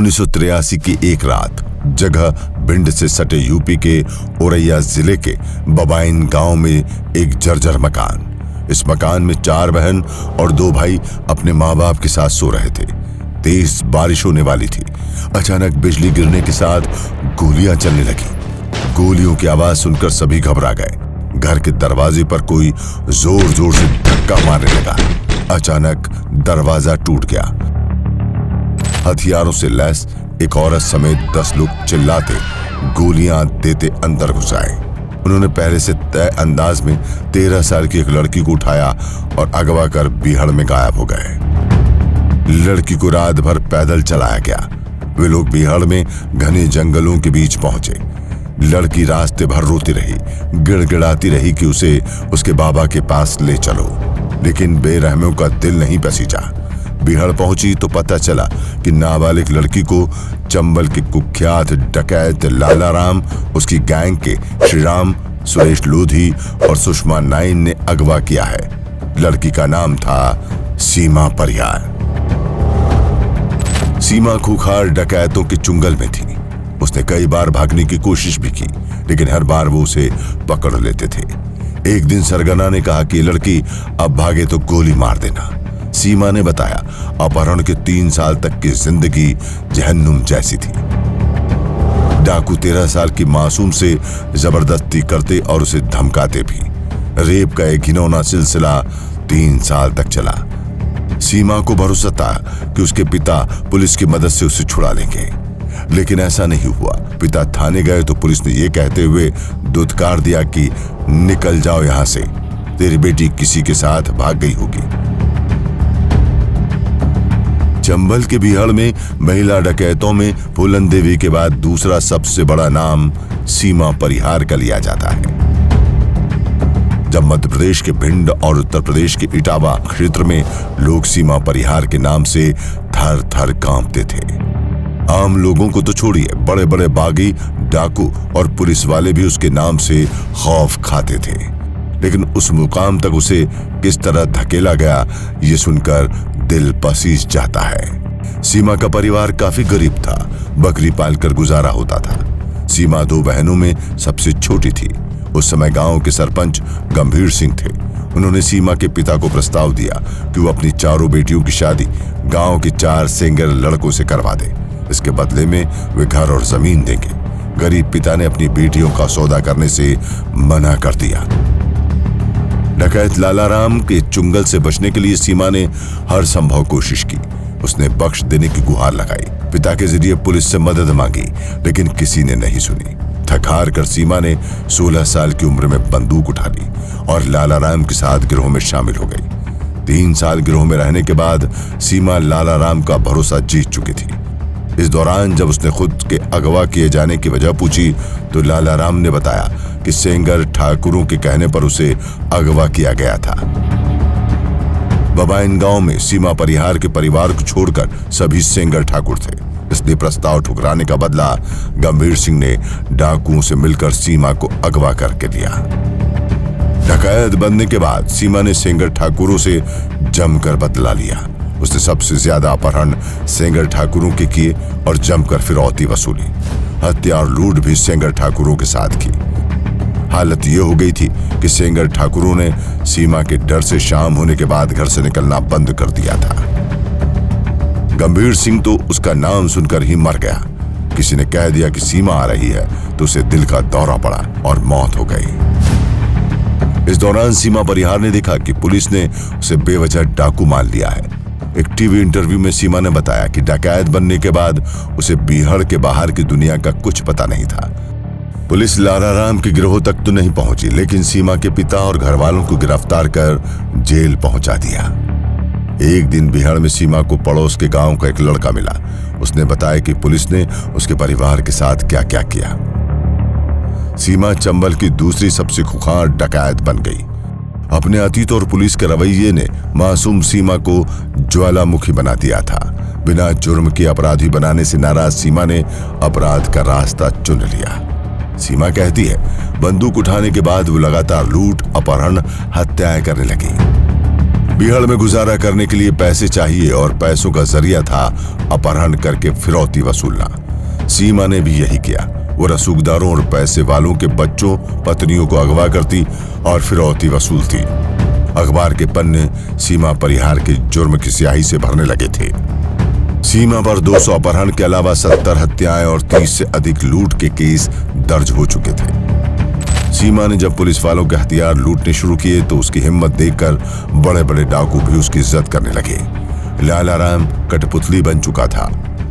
1983 की एक रात, जगह भिंड से सटे यूपी के औरैया जिले के बबाइन गांव में एक जर्जर मकान। इस मकान में 4 बहन और 2 भाई अपने माँ बाप के साथ सो रहे थे। तेज बारिश होने वाली थी। अचानक बिजली गिरने के साथ गोलियां चलने लगी। गोलियों की आवाज सुनकर सभी घबरा गए। घर के दरवाजे पर कोई जोर जोर से धक्का मारने लगा। अचानक दरवाजा टूट गया। हथियारों से लैस एक औरत समेत 10 लोग चिल्लाते, गोलियां देते अंदर घुस आए। उन्होंने पहले से तय अंदाज में 13 साल की एक लड़की को उठाया और अगवा कर बीहड़ में गायब हो गए। लड़की को रात भर पैदल चलाया गया। वे लोग बीहड़ में घने जंगलों के बीच पहुंचे। लड़की रास्ते भर रोती रही, गिड़गिड़ाती रही कि उसे उसके बाबा के पास ले चलो, लेकिन बेरहमियों का दिल नहीं पसीजा। बीहड़ पहुंची तो पता चला कि नाबालिग लड़की को चंबल के कुख्यात डकैत लालाराम, उसकी गैंग के श्रीराम, सुरेश लोधी और सुषमा नाइन ने अगवा किया है। लड़की का नाम था सीमा परिहार। सीमा खूंखार डकैतों के चुंगल में थी। उसने कई बार भागने की कोशिश भी की, लेकिन हर बार वो उसे पकड़ लेते थे। एक दिन सरगना ने कहा कि लड़की अब भागे तो गोली मार देना। सीमा ने बताया, अपहरण के 3 साल तक की जिंदगी जहन्नुम जैसी थी। डाकू 13 साल की मासूम से जबरदस्ती करते और उसे धमकाते भी। रेप का एक घिनौना सिलसिला 3 साल तक चला। सीमा को भरोसा था कि उसके पिता पुलिस की मदद से उसे छुड़ा लेंगे, लेकिन ऐसा नहीं हुआ। पिता थाने गए तो पुलिस ने यह कहते हुए दुत्कार दिया कि निकल जाओ यहां से, तेरी बेटी किसी के साथ भाग गई होगी। चंबल के बीहड़ में महिला डकैतों में फूलन देवी के बाद दूसरा सबसे बड़ा नाम सीमा परिहार का लिया जाता है। जब मध्य प्रदेश के भिंड और उत्तर प्रदेश के इटावा क्षेत्र में लोग सीमा परिहार के नाम से थर थर कांपते थे। आम लोगों को तो छोड़िए, बड़े बड़े बागी, डाकू और पुलिस वाले भी उसके नाम से खौफ खाते थे। लेकिन उस मुकाम तक उसे किस तरह धकेला गया, ये सुनकर दिल पसीज जाता है। सीमा का परिवार काफी गरीब था। बकरी पालकर गुजारा होता था। सीमा 2 बहनों में सबसे छोटी थी। उस समय गांव के सरपंच गंभीर सिंह थे। उन्होंने सीमा के पिता को प्रस्ताव दिया कि वो अपनी 4 बेटियों की शादी गांव के 4 सेंगर लड़कों से करवा दे। इसके बदले में वे घर और जमीन देंगे। गरीब पिता ने अपनी बेटियों का सौदा करने से मना कर दिया। डकैत लालाराम के चुंगल से बचने के लिए सीमा ने हर संभव कोशिश की। उसने बख्श देने की गुहार लगाई, पिता के जरिए पुलिस से मदद मांगी, लेकिन किसी ने नहीं सुनी। थक-हार कर सीमा ने 16 साल की उम्र में बंदूक उठा ली और लालाराम के साथ गिरोह में शामिल हो गई। 3 साल गिरोह में रहने के बाद सीमा लालाराम का भरोसा जीत चुकी थी। इस दौरान जब उसने खुद के अगवा किए जाने की वजह पूछी तो लालाराम ने बताया कि सेंगर ठाकुरों के कहने पर उसे अगवा किया गया था। बबाइन गांव में सीमा परिहार के परिवार को छोड़कर सभी सेंगर ठाकुर थे, इसलिए प्रस्ताव ठुकराने का बदला गंभीर सिंह ने डाकुओं से मिलकर सीमा को अगवा करके लिया। डकैत बनने के बाद सीमा ने सेंगर ठाकुरों से जमकर बदला लिया। उसने सबसे ज्यादा अपहरण सेंगर ठाकुरों के किए और जमकर फिरौती वसूली। हत्या और लूट भी सेंगर ठाकुरों के साथ की। हालत यह हो गई थी कि सेंगर ठाकुरों ने सीमा के डर से शाम होने के बाद घर से निकलना बंद कर दिया था। गंभीर सिंह तो उसका नाम सुनकर ही मर गया। किसी ने कह दिया कि सीमा आ रही है तो उसे दिल का दौरा पड़ा और मौत हो गई। इस दौरान सीमा परिहार ने देखा कि पुलिस ने उसे बेवजह डाकू मान लिया है। एक टीवी इंटरव्यू में सीमा ने बताया कि डकैत बनने के बाद उसे बीहड़ के बाहर की दुनिया का कुछ पता नहीं था। पुलिस लालाराम के गिरोह तक तो नहीं पहुंची, लेकिन सीमा के पिता और घर वालों को गिरफ्तार कर जेल पहुंचा दिया। एक दिन बिहार में सीमा को पड़ोस के गांव का एक लड़का मिला। उसने बताया कि पुलिस ने उसके परिवार के साथ क्या क्या किया। सीमा चंबल की दूसरी सबसे खुखार डकैत बन गई। अपने अतीत और पुलिस के रवैये ने मासूम सीमा को ज्वालामुखी बना दिया था। बिना जुर्म के अपराधी बनाने से नाराज सीमा ने अपराध का रास्ता चुन लिया। सीमा कहती है, बंदूक उठाने के बाद वो लगातार लूट, अपहरण, हत्याएं करने लगी। बिहाड़ में गुजारा करने के लिए पैसे चाहिए और पैसों का जरिया था अपहरण करके फिरौती वसूलना। सीमा ने भी यही किया। वो रसूखदारों और पैसे वालों के बच्चों पत्नियों को अगवा करती और फिरौती वसूलती। अखबार के पन्ने सीमा परिहार के जुर्म की स्याही से भरने लगे थे। सीमा पर 200 अपहरण के अलावा 70 हत्याएं और 30 से अधिक लूट के केस दर्ज हो चुके थे। सीमा ने जब पुलिस वालों के हथियार लूटने शुरू किए तो उसकी हिम्मत देखकर बड़े बड़े डाकू भी उसकी इज्जत करने लगे। लालाराम कठपुतली बन चुका था।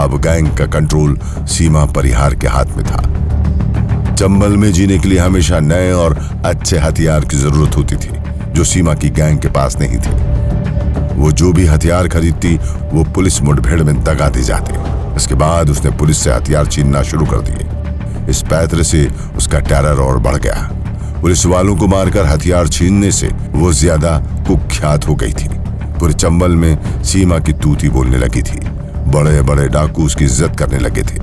अब गैंग का कंट्रोल सीमा परिहार के हाथ में था। चंबल में जीने के लिए हमेशा नए और अच्छे हथियार की जरूरत होती थी, जो सीमा की गैंग के पास नहीं थी। वो जो भी हथियार खरीदती वो पुलिस मुठभेड़ में दगा दी जाते। इसके बाद उसने पुलिस से हथियार छीनना शुरू कर दिए। इस पैतरे से उसका टेरर और बढ़ गया। पुलिस वालों को मारकर हथियार छीनने से वो ज्यादा कुख्यात हो गई थी। पूरे चंबल में सीमा की तूती बोलने लगी थी। बड़े बड़े डाकू उसकी इज्जत करने लगे थे।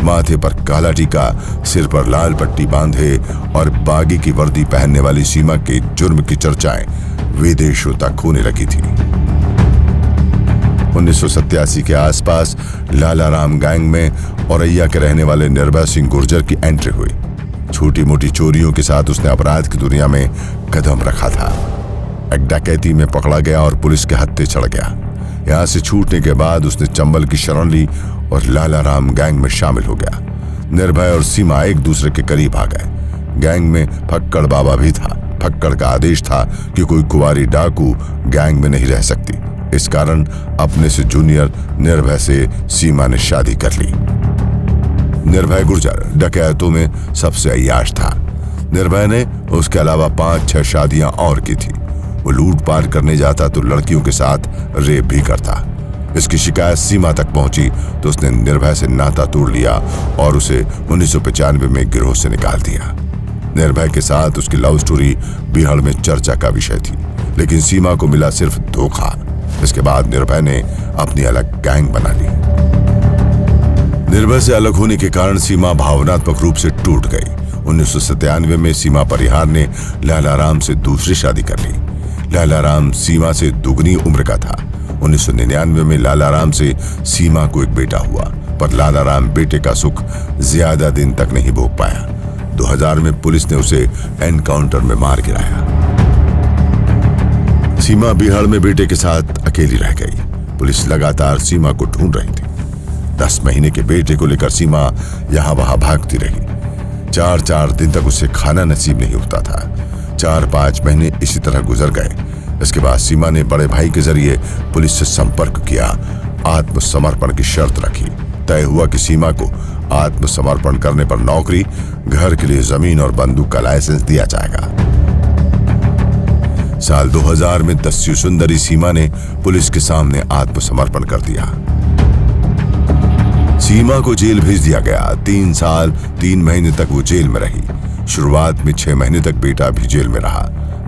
माथे पर काला टीका, सिर पर लाल पट्टी बांधे और बागी की वर्दी पहनने वाली सीमा के जुर्म की चर्चाएं विदेशों तक होने लगी थी। 1987 के आसपास लालाराम गैंग में औरैया के रहने वाले निर्भय सिंह गुर्जर की एंट्री हुई। छोटी मोटी चोरियों के साथ उसने अपराध की दुनिया में कदम रखा था। एक डकैती में पकड़ा गया और पुलिस के हत्थे चढ़ गया। यहाँ से छूटने के बाद उसने चंबल की शरण ली और लालाराम गैंग में शामिल हो गया। निर्भय और सीमा एक दूसरे के करीब आ गए। गैंग में फक्कड़ बाबा भी था। फक्कड़ का आदेश था कि कोई कुंवारी डाकू गैंग में नहीं रह सकती। इस कारण अपने से जूनियर निर्भय से सीमा ने शादी कर ली। निर्भय गुर्जर डकैतों में सबसे अय्याश था। निर्भय ने उसके अलावा 5-6 शादियां और की थी। वो लूटपाट करने जाता तो लड़कियों के साथ रेप भी करता। इसकी शिकायत सीमा तक पहुंची तो उसने निर्भय से नाता तोड़ लिया और उसे 1995 में गिरोह से निकाल दिया। निर्भय के साथ उसकी लव स्टोरी बिहार में चर्चा का विषय थी, लेकिन सीमा को मिला सिर्फ धोखा। इसके बाद निर्भय ने अपनी अलग गैंग बना ली। निर्भय से अलग होने के कारण सीमा भावनात्मक रूप से टूट गई। 1997 में सीमा परिहार ने लालाराम से दूसरी शादी कर ली। लालाराम सीमा से दुगनी उम्र का था। 1999 में लालाराम से सीमा को एक बेटा हुआ, पर लालाराम बेटे का सुख ज्यादा दिन तक नहीं भोग पाया। 2000 में पुलिस ने उसे एनकाउंटर में मार गिराया। सीमा बिहार में बेटे के साथ अकेली रह गई। पुलिस लगातार सीमा को ढूंढ रही थी। 10 महीने के बेटे को लेकर सीमा यहां वहां भागती रही। 4-4 दिन तक उसे खाना नसीब नहीं होता था। 4-5 महीने इसी तरह गुजर गए। इसके बाद सीमा ने बड़े भाई के जरिए पुलिस से संपर्क किया। आत्मसमर्पण की शर्त रखी। तय हुआ कि सीमा को आत्मसमर्पण करने पर नौकरी, घर के लिए जमीन और बंदूक का लाइसेंस दिया जाएगा। साल 2000 में दस्यु सुंदरी सीमा ने पुलिस के सामने आत्मसमर्पण कर दिया। सीमा को जेल भेज दिया गया। 3 साल 3 महीने तक वो जेल में रही। शुरुआत में 6 महीने तक बेटा भी जेल में रहा।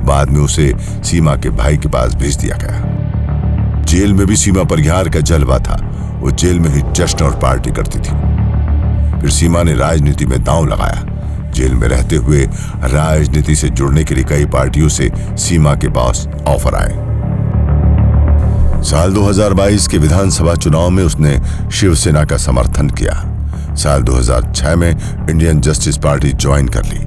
बाद में उसे सीमा के भाई के पास भेज दिया गया। जेल में भी सीमा परिहार का जलवा था। वो जेल में ही जश्न और पार्टी करती थी। फिर सीमा ने राजनीति में दांव लगाया। जेल में रहते हुए राजनीति से जुड़ने के लिए कई पार्टियों से सीमा के पास ऑफर आए। साल 2022 के विधानसभा चुनाव में उसने शिवसेना का समर्थन किया। साल 2006 में इंडियन जस्टिस पार्टी ज्वाइन कर ली।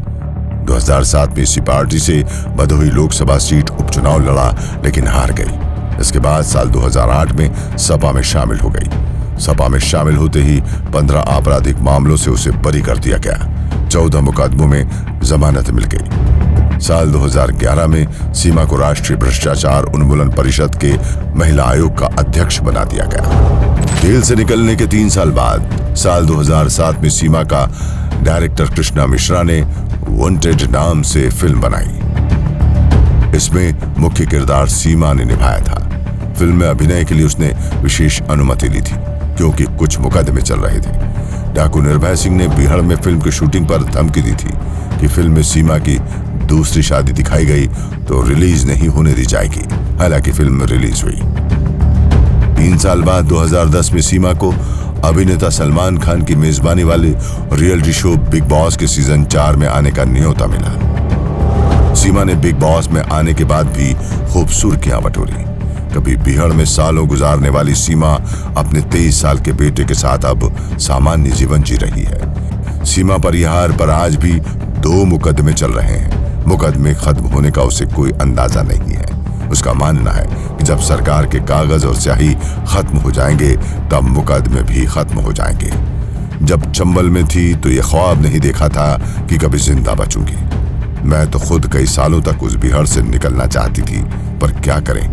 2007 में इसी पार्टी से भदोही लोकसभा सीट उपचुनाव लड़ा, लेकिन हार गई। इसके बाद साल 2008 में सपा में शामिल हो गई। सपा में शामिल होते ही 15 आपराधिक मामलों से उसे बरी कर दिया गया। 14 मुकदमों में जमानत मिल गई। साल 2011 में सीमा को राष्ट्रीय भ्रष्टाचार उन्मूलन परिषद के महिला आयोग का अध्यक्ष बना दिया गया। जेल से निकलने के 3 साल बाद साल 2007 में सीमा का डायरेक्टर कृष्णा मिश्रा ने वांटेड नाम से फिल्म बनाई। इसमें मुख्य किरदार सीमा ने निभाया था। फिल्म में अभिनय के लिए उसने विशेष अनुमति ली थी, क्योंकि कुछ मुकदमे चल रहे थे। डाकू निर्भय सिंह ने बिहार में फिल्म की शूटिंग पर धमकी दी थी कि फिल्म में सीमा की दूसरी शादी दिखाई गई तो रिलीज नहीं होने दी जाएगी। हालांकि फिल्म रिलीज हुई। 3 साल बाद 2010 में सीमा को अभिनेता सलमान खान की मेजबानी वाले रियलिटी शो बिग बॉस के सीजन 4 में आने का न्योता मिला। सीमा ने बिग बॉस में आने के बाद भी खूब सुर्खियां बटोरी। कभी बिहड़ में सालों गुजारने वाली सीमा अपने 23 साल के बेटे के साथ अब सामान्य जीवन जी रही है। सीमा परिहार पर आज भी 2 मुकदमे चल रहे हैं। मुकदमे खत्म होने का उसे कोई अंदाजा नहीं है। उसका मानना है कि जब सरकार के कागज और स्याही खत्म हो जाएंगे तब मुकदमे भी खत्म हो जाएंगे। जब चंबल में थी तो ये ख्वाब नहीं देखा था कि कभी जिंदा बचूंगी। मैं तो खुद कई सालों तक उस बिहड़ से निकलना चाहती थी, पर क्या करें,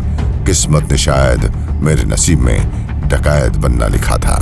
किस्मत ने शायद मेरे नसीब में डकैत बनना लिखा था।